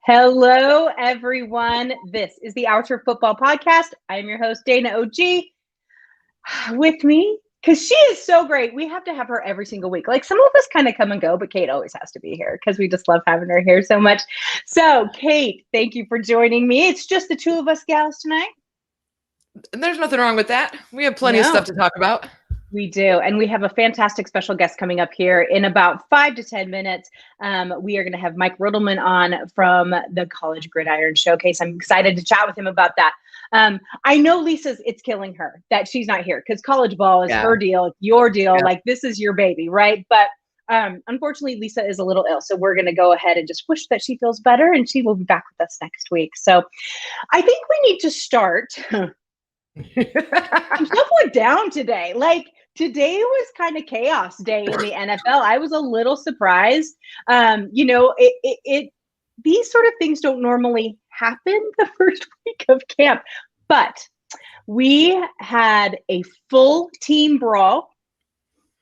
Hello, everyone. This is the Our Football Podcast. I am your host, Dana OG. With me, because she is so great. We have to have her every single week. Like, some of us kind of come and go, but Kate always has to be here because we just love having her here so much. So, Kate, thank you for joining me. It's just the two of us gals tonight. There's nothing wrong with that. We have plenty of stuff to talk about. We do. And we have a fantastic special guest coming up here in about 5 to 10 minutes. We are going to have Mike Rittelmann on from the College Gridiron Showcase. I'm excited to chat with him about that. I know it's killing her that she's not here because college ball is her deal. It's your deal. Like, this is your baby, right? But unfortunately, Lisa is a little ill. So we're going to go ahead and just wish that she feels better and she will be back with us next week. So I think we need to start. I'm somewhat down today. Like, today was kind of chaos day in the NFL. I was a little surprised. These sort of things don't normally happen the first week of camp, but we had a full team brawl,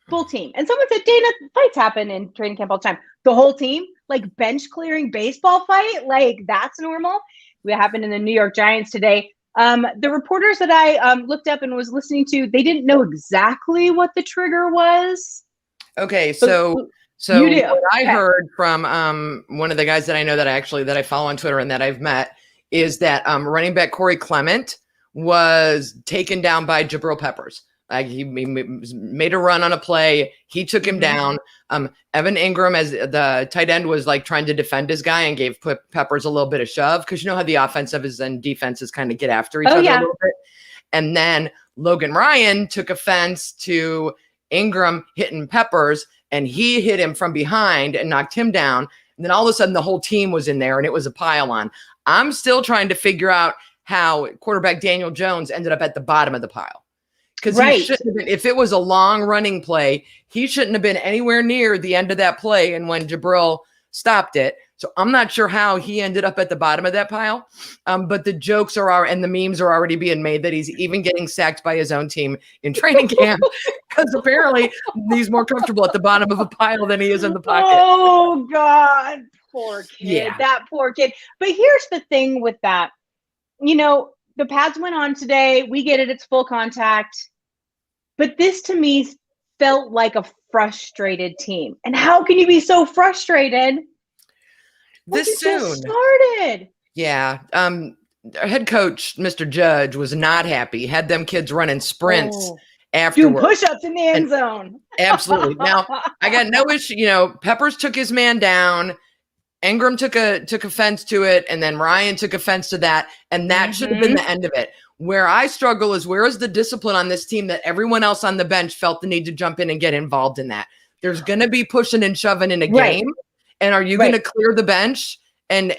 full team. And someone said, Dana, fights happen in training camp all the time. The whole team, like bench clearing baseball fight, like that's normal. What happened in the New York Giants today. The reporters that I looked up and was listening to, they didn't know exactly what the trigger was. Okay, so what I heard from one of the guys that I know that I follow on Twitter and that I've met is that running back Corey Clement was taken down by Jabril Peppers. Like, he made a run on a play. He took him down. Evan Ingram, as the tight end, was like trying to defend his guy and gave Peppers a little bit of shove because you know how the offensives and defenses kind of get after each other a little bit. And then Logan Ryan took offense to Ingram hitting Peppers, and he hit him from behind and knocked him down. And then all of a sudden, the whole team was in there, and it was a pile-on. I'm still trying to figure out how quarterback Daniel Jones ended up at the bottom of the pile. Because he shouldn't have been, if it was a long running play, he shouldn't have been anywhere near the end of that play. And when Jabril stopped it, so I'm not sure how he ended up at the bottom of that pile. But the jokes and the memes are already being made that he's even getting sacked by his own team in training camp because apparently he's more comfortable at the bottom of a pile than he is in the pocket. Oh God, poor kid, that poor kid. But here's the thing with that, the pads went on today. We get it; it's full contact. But this to me felt like a frustrated team. And how can you be so frustrated this soon? Just started. Yeah. Our head coach, Mr. Judge, was not happy. Had them kids running sprints afterwards. Doing push-ups in the end zone. Absolutely. Now, I got no issue. Peppers took his man down. Ingram took offense to it. And then Ryan took offense to that. And that should have been the end of it. Where I struggle is, where is the discipline on this team that everyone else on the bench felt the need to jump in and get involved in that? There's going to be pushing and shoving in a game. And are you going to clear the bench and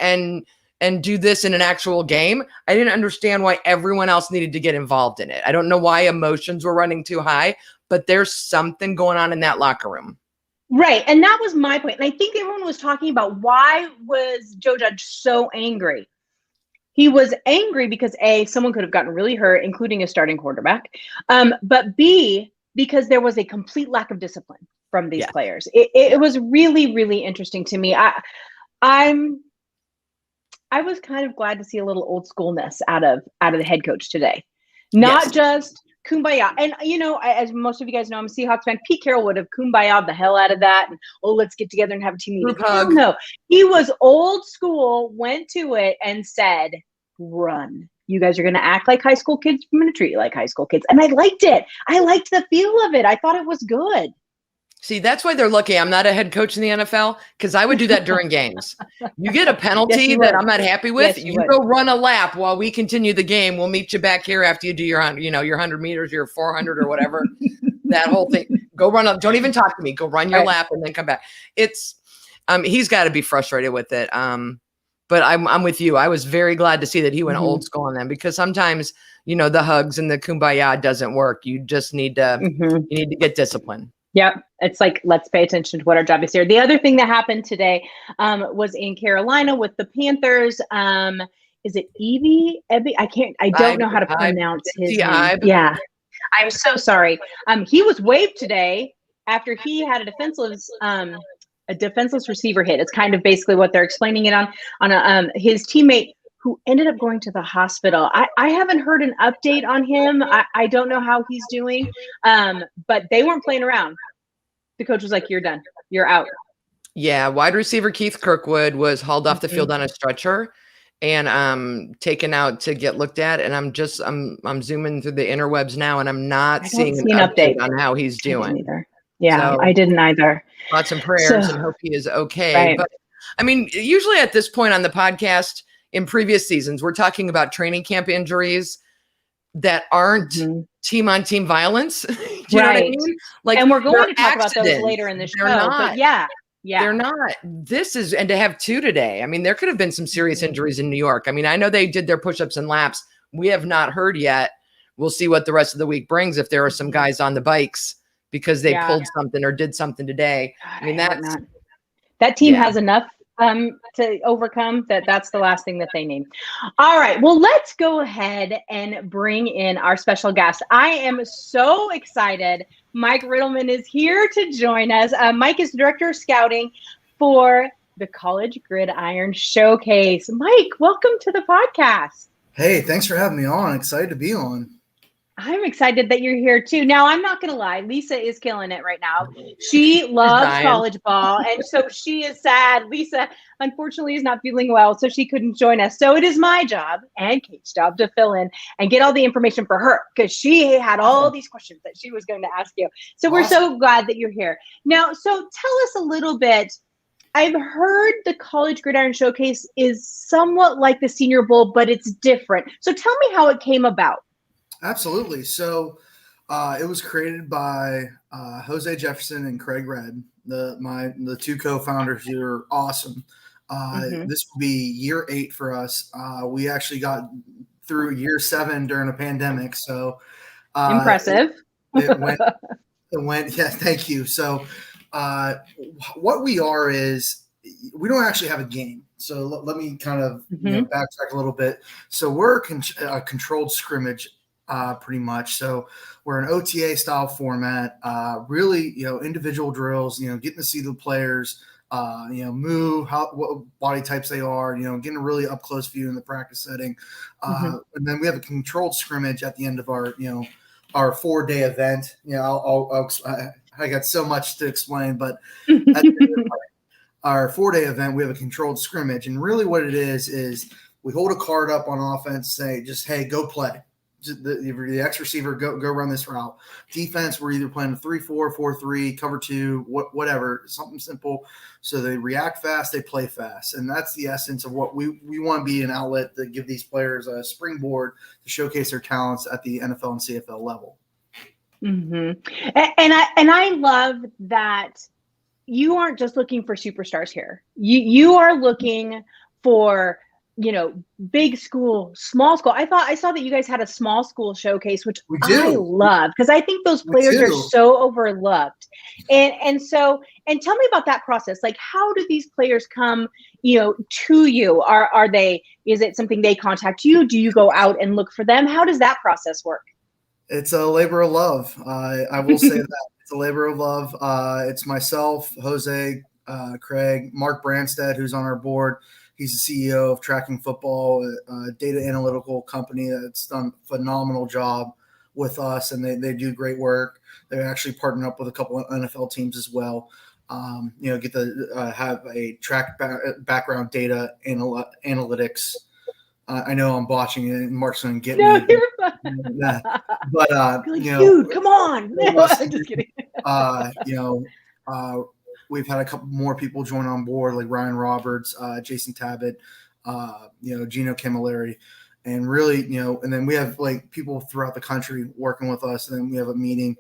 do this in an actual game? I didn't understand why everyone else needed to get involved in it. I don't know why emotions were running too high, but there's something going on in that locker room. Right. And that was my point. And I think everyone was talking about, why was Joe Judge so angry? He was angry because A, someone could have gotten really hurt, including a starting quarterback. But B, because there was a complete lack of discipline from these players. It was really, really interesting to me. I was kind of glad to see a little old schoolness out of the head coach today. Not just kumbaya. And, as most of you guys know, I'm a Seahawks fan. Pete Carroll would have kumbaya'd the hell out of that. And, let's get together and have a team meeting. No, he was old school, went to it and said, run. You guys are going to act like high school kids. I'm going to treat you like high school kids. And I liked it. I liked the feel of it. I thought it was good. See, that's why they're lucky I'm not a head coach in the NFL, because I would do that during games. You get a penalty that I'm not happy with. You go run a lap while we continue the game. We'll meet you back here after you do your 100 meters, your 400 or whatever, that whole thing. Go run up. Don't even talk to me. Go run your lap and then come back. It's he's got to be frustrated with it. But I'm with you. I was very glad to see that he went old school on them, because sometimes, the hugs and the kumbaya doesn't work. You just need to you need to get discipline. Yep. It's like, let's pay attention to what our job is here. The other thing that happened today was in Carolina with the Panthers. Is it Evie? I don't know how to pronounce his name. Yeah. I'm so sorry. He was waived today after he had a defenseless a defenseless receiver hit. It's kind of basically what they're explaining it on his teammate who ended up going to the hospital. I haven't heard an update on him. I don't know how he's doing, but they weren't playing around. The coach was like, "You're done. You're out." Yeah, wide receiver Keith Kirkwood was hauled off the field on a stretcher and taken out to get looked at. And I'm zooming through the interwebs now, and I'm not seeing an update on how he's doing. Yeah, so, I didn't either. Thoughts and prayers and hope he is okay. Right. But I mean, usually at this point on the podcast in previous seasons, we're talking about training camp injuries that aren't team-on-team violence. Do you know what I mean? Like, and we're going to talk about those later in the show. But yeah. They're not. And to have 2 today. I mean, there could have been some serious injuries in New York. I mean, I know they did their push-ups and laps. We have not heard yet. We'll see what the rest of the week brings if there are some guys on the bikes because they pulled something or did something today. I mean, that team has enough to overcome that's the last thing that they need. All right. Well, let's go ahead and bring in our special guest. I am so excited. Mike Rittelmann is here to join us. Mike is Director of Scouting for the College Gridiron Showcase. Mike, welcome to the podcast. Hey, thanks for having me on. Excited to be on. I'm excited that you're here too. Now, I'm not going to lie. Lisa is killing it right now. She loves college ball, and so she is sad. Lisa, unfortunately, is not feeling well, so she couldn't join us. So it is my job and Kate's job to fill in and get all the information for her because she had all these questions that she was going to ask you. So we're so glad that you're here. Now, so tell us a little bit. I've heard the College Gridiron Showcase is somewhat like the Senior Bowl, but it's different. So tell me how it came about. Absolutely. So it was created by Jose Jefferson and Craig Redd, the 2 co-founders who are awesome. This will be year 8 for us. We actually got through year 7 during a pandemic. So impressive. It went. Yeah, thank you. So what we are is we don't actually have a game. So let me kind of backtrack a little bit. So we're a controlled scrimmage. Pretty much. So we're an OTA style format, really, individual drills, getting to see the players, move, what body types they are, getting a really up close view in the practice setting. And then we have a controlled scrimmage at the end of our 4-day event. I got so much to explain, but at the end of our 4-day event, we have a controlled scrimmage. And really what it is we hold a card up on offense, say, just, hey, go play. The X receiver, go run this route. Defense, we're either playing a 3-4, 4-3, cover 2, whatever, something simple. So they react fast, they play fast. And that's the essence of what we want to be, an outlet that give these players a springboard to showcase their talents at the NFL and CFL level. And I love that you aren't just looking for superstars here. You are looking for big school, small school. I saw that you guys had a small school showcase, which I love because I think those players are so overlooked. And tell me about that process. Like, how do these players come, to you? Is it something they contact you? Do you go out and look for them? How does that process work? It's a labor of love. I will say that it's a labor of love. It's myself, Jose, Craig, Mark Branstad, who's on our board. He's the CEO of Tracking Football, a data analytical company that's done a phenomenal job with us, and they do great work. They're actually partnering up with a couple of NFL teams as well. Get to have a track background data analytics. I know I'm botching it, and Mark's going to get me. You're fine. But dude, come on! I'm just kidding. We've had a couple more people join on board, like Ryan Roberts, Jason Tabbitt, Gino Camilleri, and really, and then we have like people throughout the country working with us. And then we have a meeting.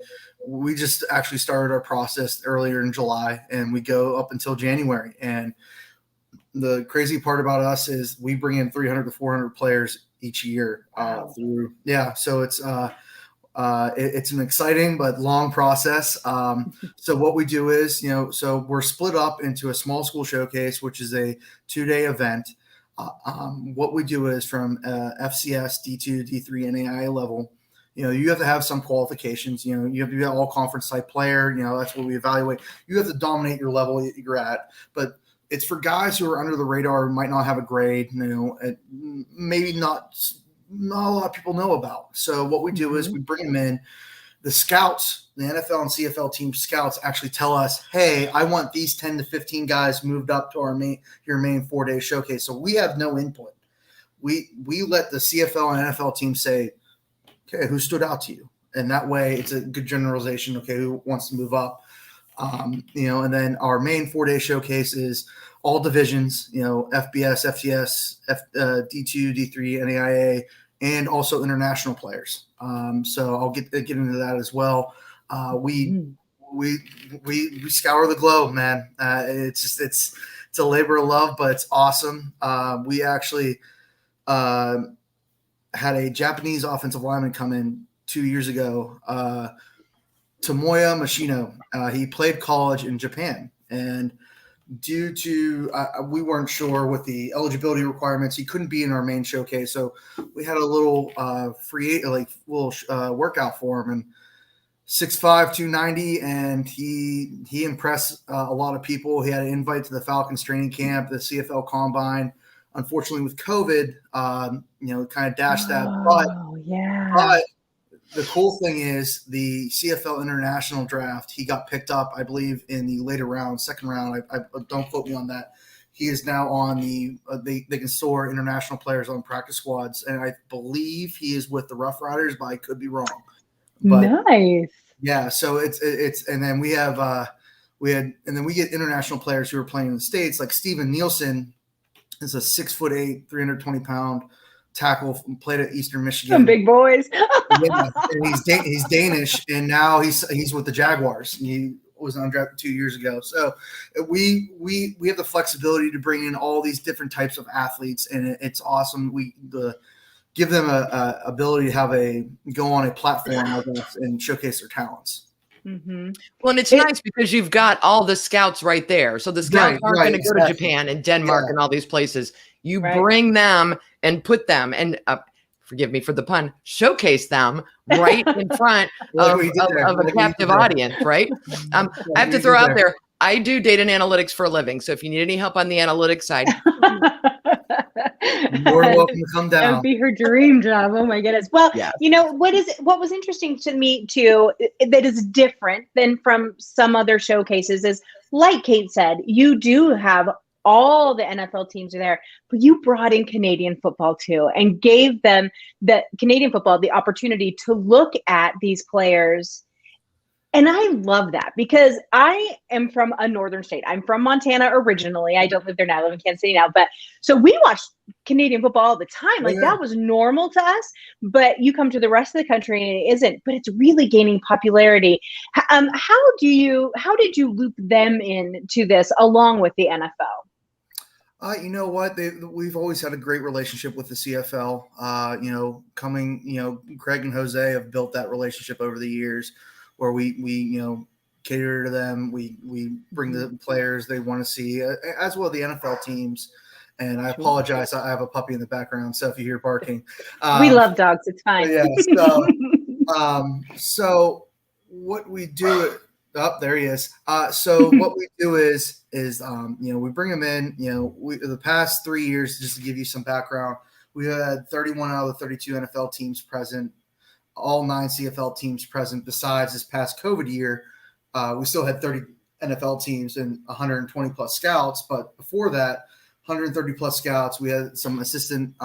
We just actually started our process earlier in July, and we go up until January. And the crazy part about us is we bring in 300 to 400 players each year So it's an exciting but long process. So what we do is, so we're split up into a small school showcase, which is a 2-day event. What we do is from FCS, D2, D3, NAIA level, you have to have some qualifications. You have to be an all conference type player. That's what we evaluate. You have to dominate your level that you're at. But it's for guys who are under the radar, who might not have a grade, maybe not a lot of people know about. So what we do is we bring them in. The scouts, the NFL and CFL team scouts actually tell us, hey, I want these 10 to 15 guys moved up to your main 4-day showcase. So we have no input. We let the CFL and NFL team say, okay, who stood out to you? And that way it's a good generalization. Okay, who wants to move up? And then our main 4-day showcase is all divisions, FBS, FTS, D2, D3, NAIA, and also international players. So I'll get into that as well. We scour the globe, man. It's a labor of love, but it's awesome. We actually had a Japanese offensive lineman come in 2 years ago, Tomoya Mashino. He played college in Japan, and due to we weren't sure with the eligibility requirements, he couldn't be in our main showcase. So we had a little workout for him, and 6'5", 290, and he impressed a lot of people. He had an invite to the Falcons training camp, the CFL Combine. Unfortunately, with COVID, kind of dashed that. But the cool thing is the CFL International Draft. He got picked up, I believe, in the later round, second round. I don't quote me on that. He is now on the they can store international players on practice squads, and I believe he is with the Rough Riders, but I could be wrong. But, nice. Yeah, so it's and then we have we get international players who are playing in the States, like Steven Nielsen is a 6'8", 320-pound tackle, played at Eastern Michigan. Some big boys. Yeah, and he's Danish, and now he's with the Jaguars. He was undrafted 2 years ago. So we have the flexibility to bring in all these different types of athletes, and it's awesome. We give them a ability to go on a platform like us and showcase their talents. Mm-hmm. Well, and it's nice because you've got all the scouts right there. So the scouts aren't going to go to Japan and Denmark and all these places. You bring them and put them and forgive me for the pun, showcase them right in front of a captive audience, right? I have to throw out there, I do data and analytics for a living. So if you need any help on the analytics side, you're welcome to come down. That would be her dream job. Oh my goodness. Well, what was interesting to me too, that is different than from some other showcases is, like Kate said, you do have all the NFL teams are there, but you brought in Canadian football too and gave them the Canadian football the opportunity to look at these players. And I love that because I am from a northern state. I'm from Montana originally. I don't live there now. I live in Kansas City now. But so we watched Canadian football all the time. Like that was normal to us. But you come to the rest of the country and it isn't. But it's really gaining popularity. How did you loop them into this along with the NFL? You know what? We've always had a great relationship with the CFL. Craig and Jose have built that relationship over the years, where we cater to them. We bring the players they want to see, as well as the NFL teams. And I apologize, I have a puppy in the background, so if you hear barking, we love dogs. It's fine. Yeah. So what we do. Oh, there he is. So what we do is we bring him in. The past 3 years, just to give you some background, we had 31 out of the 32 NFL teams present, all 9 CFL teams present. Besides this past COVID year, we still had 30 NFL teams and 120 plus scouts. But before that, 130 plus scouts. We had some assistant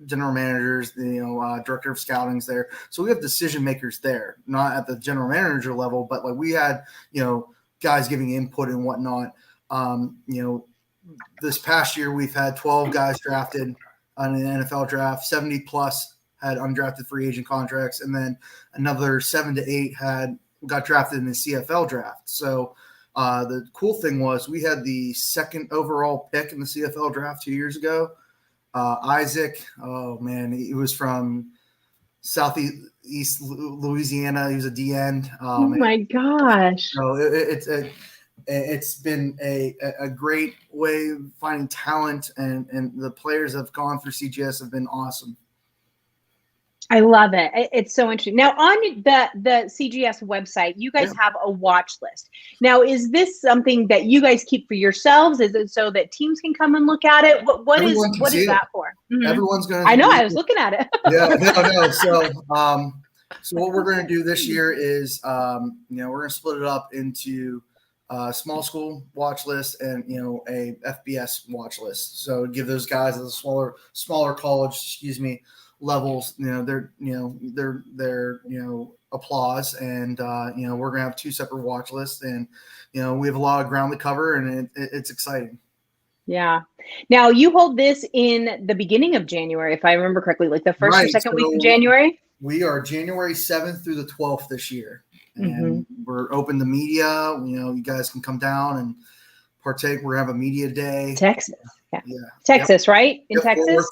general managers, director of scouting's there. So we have decision makers there, not at the general manager level, but like we had, guys giving input and whatnot. This past year we've had 12 guys drafted on an NFL draft, 70 plus had undrafted free agent contracts, and then another 7 to 8 got drafted in the CFL draft. So the cool thing was we had the second overall pick in the CFL draft 2 years ago. Isaac, oh man, he was from Southeast Louisiana. He was a D-end. Oh my gosh! So it's been a great way of finding talent, and the players that have gone through CGS have been awesome. I love it. It's so interesting. Now, on the CGS website, you guys have a watch list. Now, is this something that you guys keep for yourselves? Is it so that teams can come and look at it? What is that for? Mm-hmm. Everyone's going to. I know. I was looking at it. No. So what we're going to do this year is, we're going to split it up into small school watch list and a FBS watch list. So give those guys at the smaller college, levels, their applause, and we're gonna have two separate watch lists, and we have a lot of ground to cover, and it's exciting. Yeah. Now you hold this in the beginning of January, if I remember correctly, like the first or second week of January. We are January 7th through the 12th this year, and we're open to media. You guys can come down and partake. We're gonna have a media day. Texas. Yeah. Texas, right? In Texas?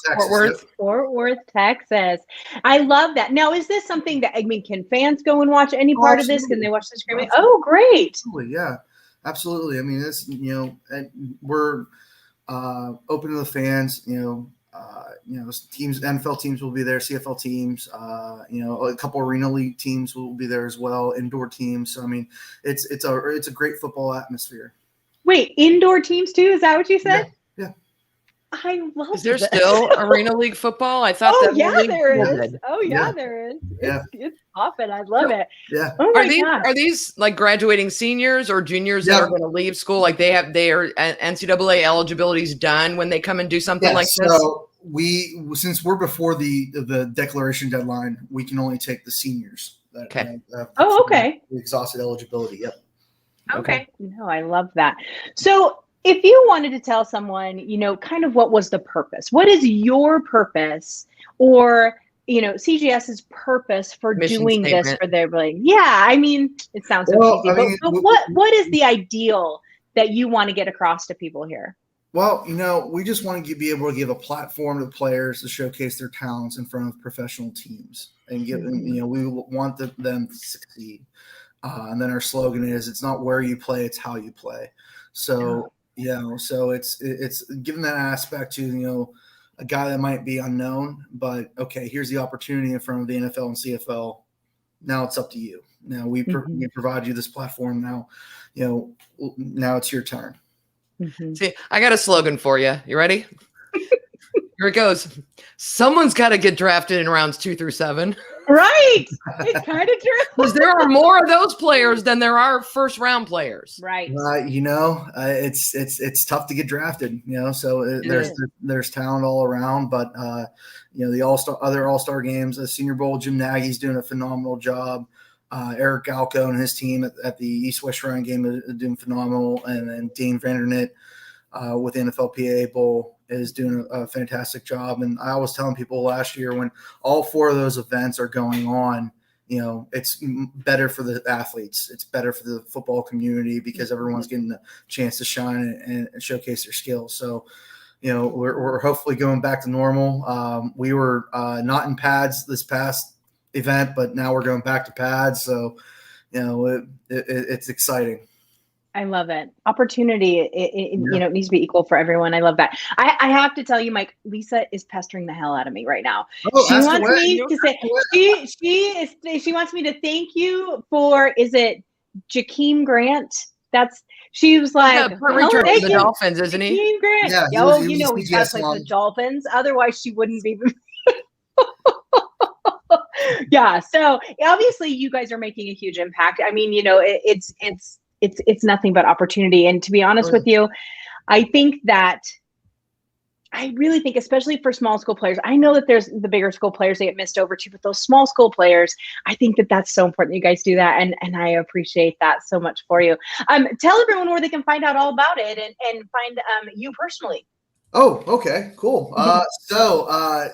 Fort Worth, Texas. I love that. Now, is this something that, can fans go and watch any part of this? Can they watch the screaming? Oh, great. Absolutely. Yeah, absolutely. I mean, this, and we're open to the fans, teams, NFL teams will be there, CFL teams, a couple arena league teams will be there as well, indoor teams. So, I mean, it's a great football atmosphere. Wait, indoor teams too? Is that what you said? Yeah. I love it. Is there still arena league football? I thought there is. Oh yeah, there is. It's popping. I love it. Yeah. Oh my God. Are these like graduating seniors or juniors that are going to leave school? Like their NCAA eligibility is done when they come and do something like this? So since we're before the declaration deadline, we can only take the seniors. Okay. Exhausted eligibility. Yep. Okay. No, I love that. So if you wanted to tell someone, kind of what was the purpose? What is your purpose or, CGS's purpose for doing this for their brain? Yeah. I mean, it sounds so easy, but what is the ideal that you want to get across to people here? Well, we just want to be able to give a platform to players to showcase their talents in front of professional teams and give them, we want them to succeed. And then our slogan is, it's not where you play, it's how you play. So, so it's given that aspect to, a guy that might be unknown, but okay, here's the opportunity in front of the NFL and CFL. Now it's up to you. Now we provide you this platform. Now, now it's your turn. See, I got a slogan for you. You ready? Here it goes. Someone's got to get drafted in rounds 2 through 7. Right. It's kind of true. Because there are more of those players than there are first round players. Right. It's tough to get drafted, so there's talent all around, but the other all-star games, the Senior Bowl, Jim Nagy's doing a phenomenal job. Eric Galco and his team at the East-West Shrine game are doing phenomenal. And then Dane Vandernet with the NFLPA Bowl is doing a fantastic job. And I was telling people last year, when all 4 of those events are going on, it's better for the athletes. It's better for the football community because everyone's getting the chance to shine and showcase their skills. So, we're hopefully going back to normal. We were not in pads this past event, but now we're going back to pads. So, it's exciting. I love it. Opportunity, it needs to be equal for everyone. I love that. I have to tell you, Mike, Lisa is pestering the hell out of me right now. She wants me to say, she wants me to thank you for, is it Jakeem Grant? She was like, the Dolphins, isn't he? Jakeem Grant. Yeah, he's got to play for the Dolphins. Otherwise, she wouldn't be. Yeah. So obviously, you guys are making a huge impact. I mean, it's nothing but opportunity. And to be honest with you, I really think, especially for small school players, I know that there's the bigger school players, they get missed over too, but those small school players, I think that that's so important that you guys do that. And I appreciate that so much for you. Tell everyone where they can find out all about it and find you personally. Oh, okay, cool. So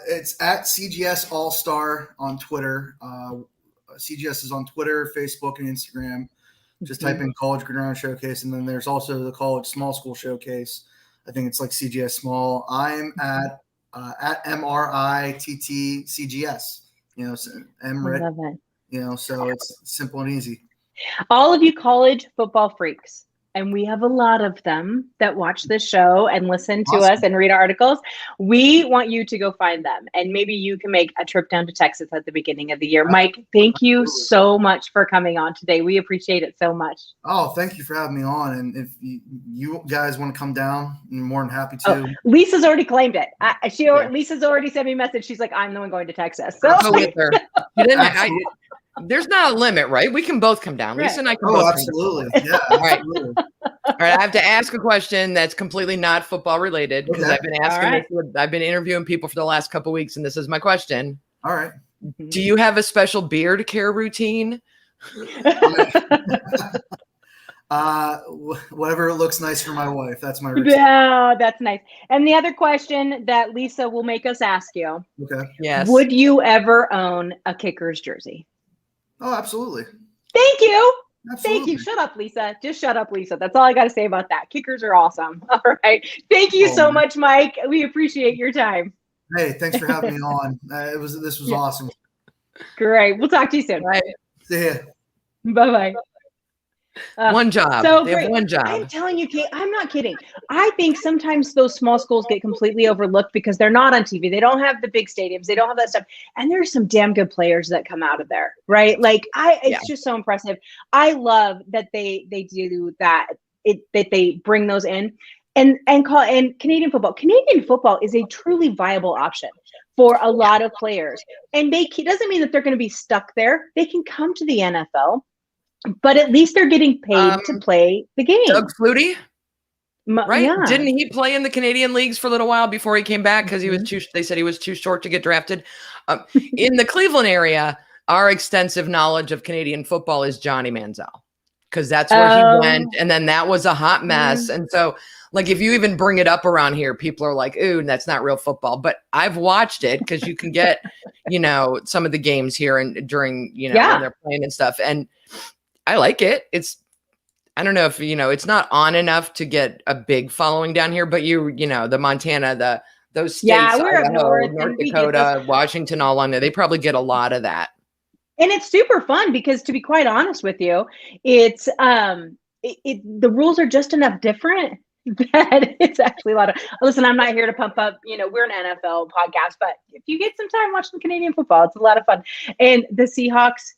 it's at CGS All-Star on Twitter. CGS is on Twitter, Facebook, and Instagram. Just type in College Gridiron Showcase, and then there's also the College Small School Showcase. I think it's like CGS Small. I'm at MRITTCGS. So MRIT. So it's simple and easy. All of you college football freaks, and we have a lot of them that watch this show and listen to us and read articles. We want you to go find them, and maybe you can make a trip down to Texas at the beginning of the year. Mike, thank you so much for coming on today. We appreciate it so much. Oh, thank you for having me on. And if you guys want to come down, I'm more than happy to. Oh, Lisa's already claimed it. Lisa's already sent me a message. She's like, I'm the one going to Texas. So I'll go with her. There's not a limit, right? We can both come down. Lisa and I can both absolutely. Come down. Yeah, absolutely. All right. I have to ask a question that's completely not football related because I've been asking I've been interviewing people for the last couple of weeks, and this is my question. All right. Do you have a special beard care routine? Whatever looks nice for my wife. That's my routine. Yeah, that's nice. And the other question that Lisa will make us ask you. Okay. Yes. Would you ever own a Kickers jersey? Oh, absolutely. Thank you. Absolutely. Thank you. Shut up, Lisa. Just shut up, Lisa. That's all I got to say about that. Kickers are awesome. All right. Thank you so much, Mike. We appreciate your time. Hey, thanks for having me on. This was awesome. Great. We'll talk to you soon. Right. See ya. Bye-bye. One job. So they have one job. I'm telling you, Kate, I'm not kidding. I think sometimes those small schools get completely overlooked because they're not on TV. They don't have the big stadiums. They don't have that stuff. And there's some damn good players that come out of there, right? Like it's just so impressive. I love that they do that. That they bring those in and Canadian football. Canadian football is a truly viable option for a lot of players. And it doesn't mean that they're going to be stuck there. They can come to the NFL. But at least they're getting paid to play the game. Doug Flutie, right? Yeah. Didn't he play in the Canadian leagues for a little while before he came back because he was they said he was too short to get drafted. In the Cleveland area, our extensive knowledge of Canadian football is Johnny Manziel because that's where he went, and then that was a hot mess. And so, like, if you even bring it up around here, people are like, "Ooh, that's not real football." But I've watched it because you can get, some of the games here and during, when they're playing and stuff, and I like it. I don't know if, it's not on enough to get a big following down here, but the Montana, those states, we're Idaho, North Dakota, Washington, all on there. They probably get a lot of that. And it's super fun because, to be quite honest with you, it's the rules are just enough different that it's actually a lot of, listen, I'm not here to pump up, we're an NFL podcast, but if you get some time watching Canadian football, it's a lot of fun. And the Seahawks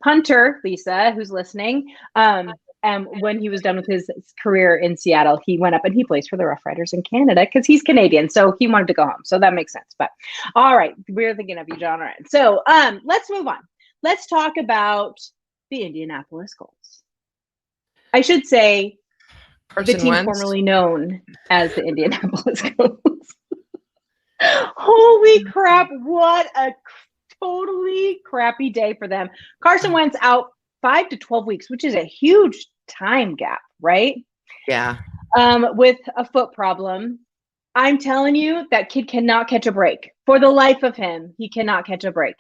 punter, Lisa, who's listening. And when he was done with his career in Seattle, he went up and he plays for the Rough Riders in Canada because he's Canadian. So he wanted to go home. So that makes sense. But all right, we're thinking of you, John. All right. So let's move on. Let's talk about the Indianapolis Colts. I should say the team formerly known as the Indianapolis Colts. Holy crap. What a totally crappy day for them. Carson Wentz out 5 to 12 weeks, which is a huge time gap, right? Yeah. With a foot problem. I'm telling you, that kid cannot catch a break. For the life of him, he cannot catch a break.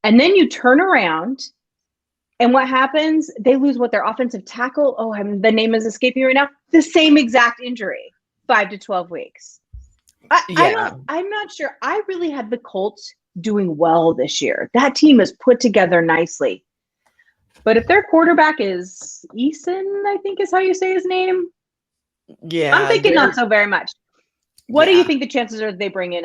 And then you turn around, and what happens? They lose their offensive tackle. Oh, the name is escaping right now. The same exact injury, 5 to 12 weeks. I'm not sure. I really had the Colts doing well this year. That team is put together nicely. But if their quarterback is Eason, I think is how you say his name. Yeah. I'm thinking not so very much. What do you think the chances are they bring in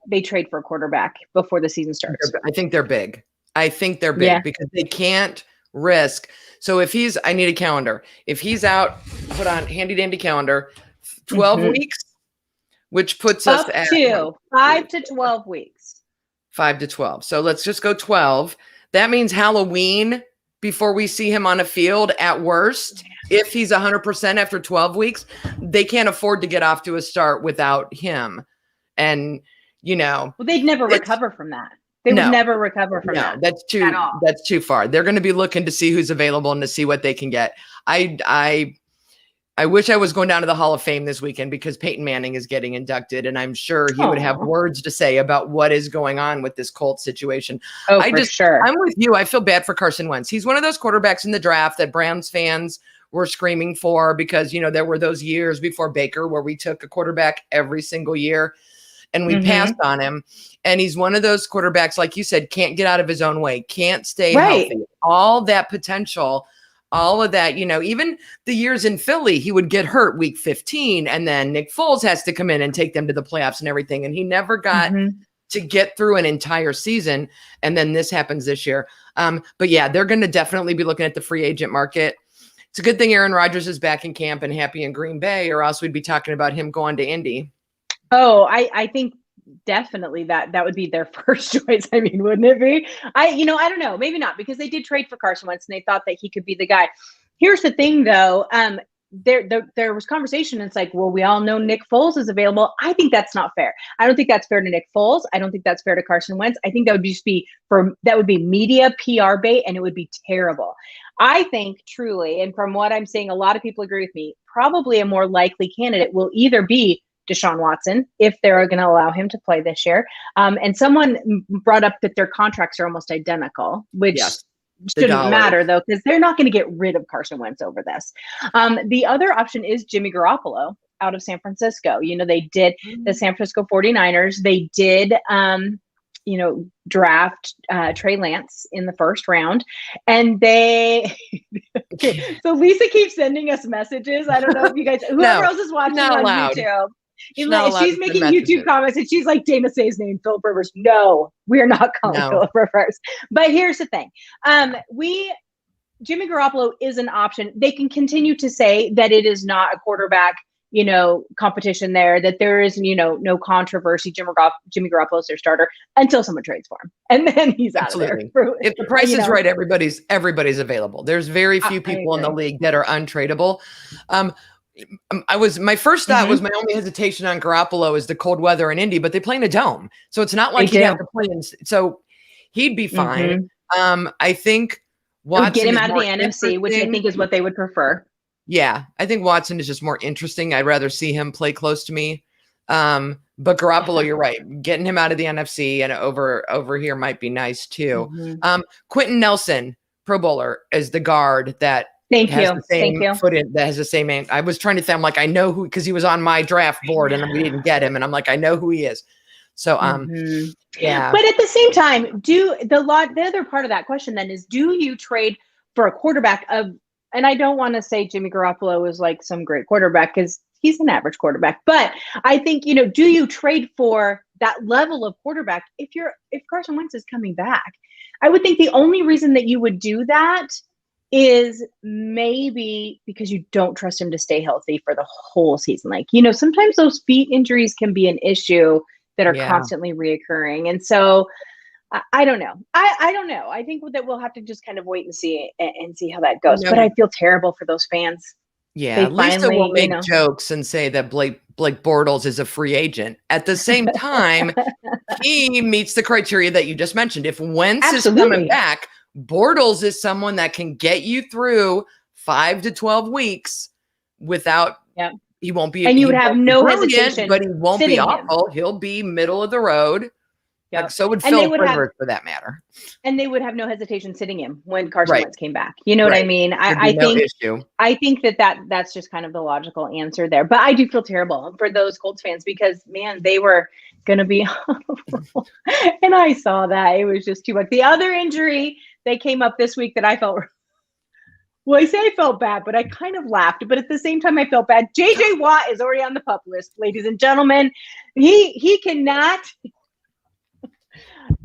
they trade for a quarterback before the season starts? I think they're big. Because they can't risk. So if I need a calendar. If he's out, put on handy dandy calendar, 12 weeks, which puts us at 5 to 12 weeks. 5 to 12. So let's just go 12. That means Halloween before we see him on a field at worst. If he's 100% after 12 weeks, they can't afford to get off to a start without him. And, they'd never recover from that. They would never recover from that. That's too far. They're going to be looking to see who's available and to see what they can get. I wish I was going down to the Hall of Fame this weekend because Peyton Manning is getting inducted, and I'm sure he would have words to say about what is going on with this Colts situation. Sure. I'm with you. I feel bad for Carson Wentz. He's one of those quarterbacks in the draft that Browns fans were screaming for because, there were those years before Baker where we took a quarterback every single year and we passed on him. And he's one of those quarterbacks, like you said, can't get out of his own way, can't stay healthy. All that potential all of that, even the years in Philly, he would get hurt week 15 and then Nick Foles has to come in and take them to the playoffs and everything. And he never got to get through an entire season. And then this happens this year. But yeah, they're going to definitely be looking at the free agent market. It's a good thing Aaron Rodgers is back in camp and happy in Green Bay, or else we'd be talking about him going to Indy. Oh, I think definitely that would be their first choice. I mean, wouldn't it be? I don't know, maybe not, because they did trade for Carson Wentz and they thought that he could be the guy. Here's the thing though. There was conversation. It's like, well, we all know Nick Foles is available. I think that's not fair. I don't think that's fair to Nick Foles. I don't think that's fair to Carson Wentz. I think that would just be media PR bait, and it would be terrible. I think truly, and from what I'm saying, a lot of people agree with me, probably a more likely candidate will either be Deshaun Watson, if they're going to allow him to play this year. And someone brought up that their contracts are almost identical, which shouldn't matter though, because they're not going to get rid of Carson Wentz over this. The other option is Jimmy Garoppolo out of San Francisco. They did the San Francisco 49ers. They did, draft Trey Lance in the first round, and so Lisa keeps sending us messages. I don't know if you guys, whoever else is watching on YouTube. She's making YouTube comments and she's like, Dana, say his name, Philip Rivers. No, we are not calling Philip Rivers. But here's the thing. Jimmy Garoppolo is an option. They can continue to say that it is not a quarterback, competition there, that there is, no controversy. Jimmy Garoppolo is their starter until someone trades for him. And then he's out of there. If the price is right, everybody's available. There's very few people in the league that are untradeable. My first thought was my only hesitation on Garoppolo is the cold weather in Indy, but they play in a dome. So it's not like he'd have to play so he'd be fine. I think Watson get him out of the NFC, which I think is what they would prefer. Yeah. I think Watson is just more interesting. I'd rather see him play close to me. But Garoppolo, you're right. Getting him out of the NFC and over here might be nice too. Quentin Nelson, Pro Bowler, is the guard that Thank you. That has the same name. I was trying to think, I'm like, I know who, because he was on my draft board and we didn't get him. And I'm like, I know who he is. So, yeah. But at the same time, the other part of that question then is, do you trade for a quarterback and I don't want to say Jimmy Garoppolo is like some great quarterback because he's an average quarterback, but I think, do you trade for that level of quarterback if Carson Wentz is coming back? I would think the only reason that you would do that is maybe because you don't trust him to stay healthy for the whole season. Like, sometimes those feet injuries can be an issue that are constantly reoccurring. And so I don't know. I don't know. I think that we'll have to just kind of wait and see how that goes. But I feel terrible for those fans. Yeah. Lisa will make jokes and say that Blake Bortles is a free agent. At the same time, he meets the criteria that you just mentioned. If Wentz is coming back, Bortles is someone that can get you through 5 to 12 weeks without, he won't be, and you would have no hesitation, but he won't be awful. He'll be middle of the road. Yep. Like, so would Phil Rivers for that matter. And they would have no hesitation sitting him when Carson Wentz came back. You know what I mean? I think that's just kind of the logical answer there. But I do feel terrible for those Colts fans because, man, they were going to be awful. And I saw that. It was just too much. The other injury that came up this week that I felt, well, I say I felt bad, but I kind of laughed. But at the same time, I felt bad. JJ Watt is already on the PUP list, ladies and gentlemen. He cannot.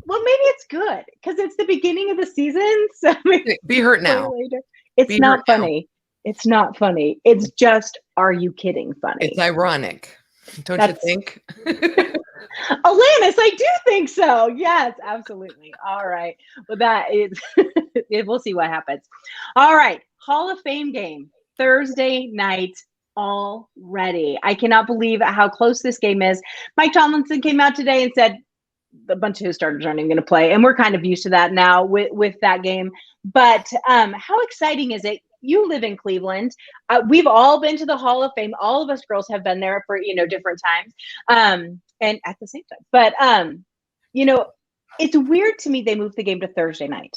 Well, maybe it's good because it's the beginning of the season. So be hurt now. It's not funny. It's not funny. It's just, are you kidding? Funny. It's ironic. Don't you think? Alanis, I do think so. Yes, absolutely. All right. Well, that is, we'll see what happens. All right. Hall of Fame game, Thursday night already. I cannot believe how close this game is. Mike Tomlinson came out today and said, a bunch of his starters aren't even going to play. And we're kind of used to that now with that game. But how exciting is it? You live in Cleveland. We've all been to the Hall of Fame. All of us girls have been there for, different times and at the same time. But, it's weird to me they moved the game to Thursday night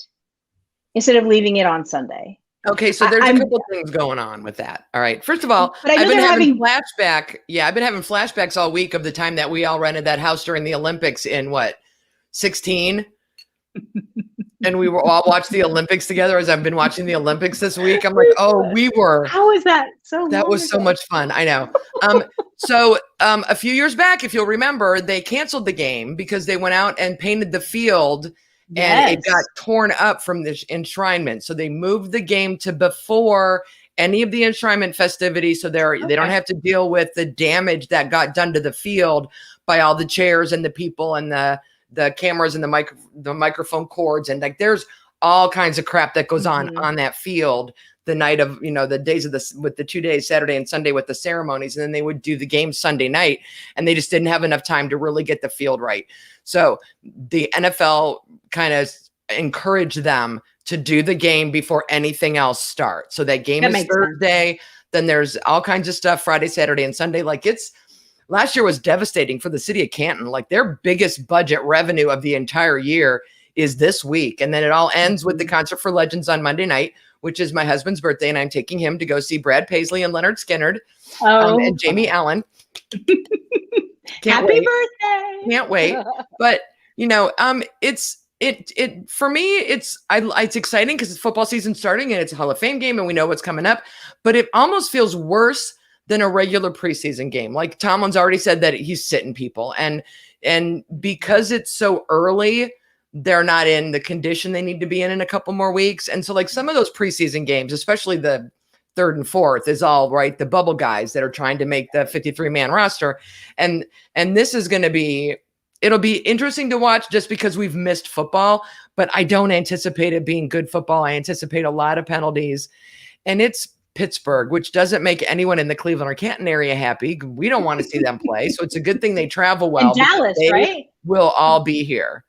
instead of leaving it on Sunday. Okay, so there's a couple things going on with that. All right. First of all, I've been having flashback. Yeah, I've been having flashbacks all week of the time that we all rented that house during the Olympics in 16? and we were all watched the Olympics together. As I've been watching the Olympics this week, I'm like, oh, we were. How is that so? That was so much fun. I know. So a few years back, if you'll remember, they canceled the game because they went out and painted the field, and it got torn up from this enshrinement. So they moved the game to before any of the enshrinement festivities, so they don't have to deal with the damage that got done to the field by all the chairs and the people and the cameras and the microphone cords, and like there's all kinds of crap that goes on that field the night of, the days of with the 2 days, Saturday and Sunday, with the ceremonies. And then they would do the game Sunday night, and they just didn't have enough time to really get the field right. So the NFL kind of encouraged them to do the game before anything else starts. So that game is Thursday. Then there's all kinds of stuff Friday, Saturday, and Sunday. Like last year was devastating for the city of Canton. Like their biggest budget revenue of the entire year is this week. And then it all ends with the Concert for Legends on Monday night, which is my husband's birthday. And I'm taking him to go see Brad Paisley and Leonard Skinner and Jamie Allen. Happy birthday. Can't wait. But it for me, it's exciting because it's football season starting and it's a Hall of Fame game and we know what's coming up, but it almost feels worse than a regular preseason game. Like Tomlin's already said that he's sitting people, and because it's so early, they're not in the condition they need to be in a couple more weeks. And so like some of those preseason games, especially the third and fourth, is all right. The bubble guys that are trying to make the 53-man roster. And this is going to be, it'll be interesting to watch just because we've missed football, but I don't anticipate it being good football. I anticipate a lot of penalties, and it's Pittsburgh, which doesn't make anyone in the Cleveland or Canton area happy. We don't want to see them play. So it's a good thing they travel well. In Dallas, right? We'll all be here.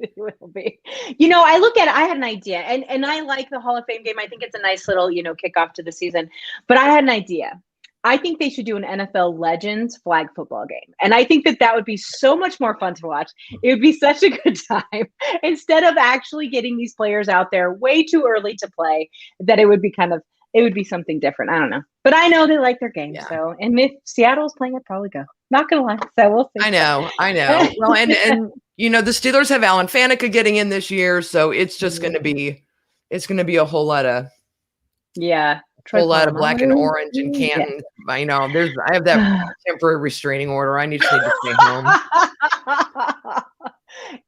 It will be. I look at it, I had an idea, and I like the Hall of Fame game. I think it's a nice little, kickoff to the season. But I had an idea. I think they should do an NFL Legends flag football game. And I think that would be so much more fun to watch. It would be such a good time. Instead of actually getting these players out there way too early to play, that it would be something different. I don't know. But I know they like their game. Yeah. So, and if Seattle's playing, I'd probably go. Not going to lie. So we'll see. I know. Well, and the Steelers have Alan Faneca getting in this year. So it's just going to be, a whole lot of, whole lot of black and orange in Canton. Yeah. I have that temporary restraining order. I need to stay home.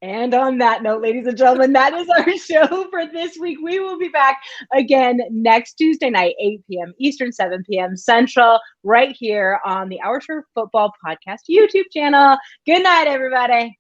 And on that note, ladies and gentlemen, that is our show for this week. We will be back again next Tuesday night, 8 p.m. Eastern, 7 p.m. Central, right here on the Our Turf Football Podcast YouTube channel. Good night, everybody.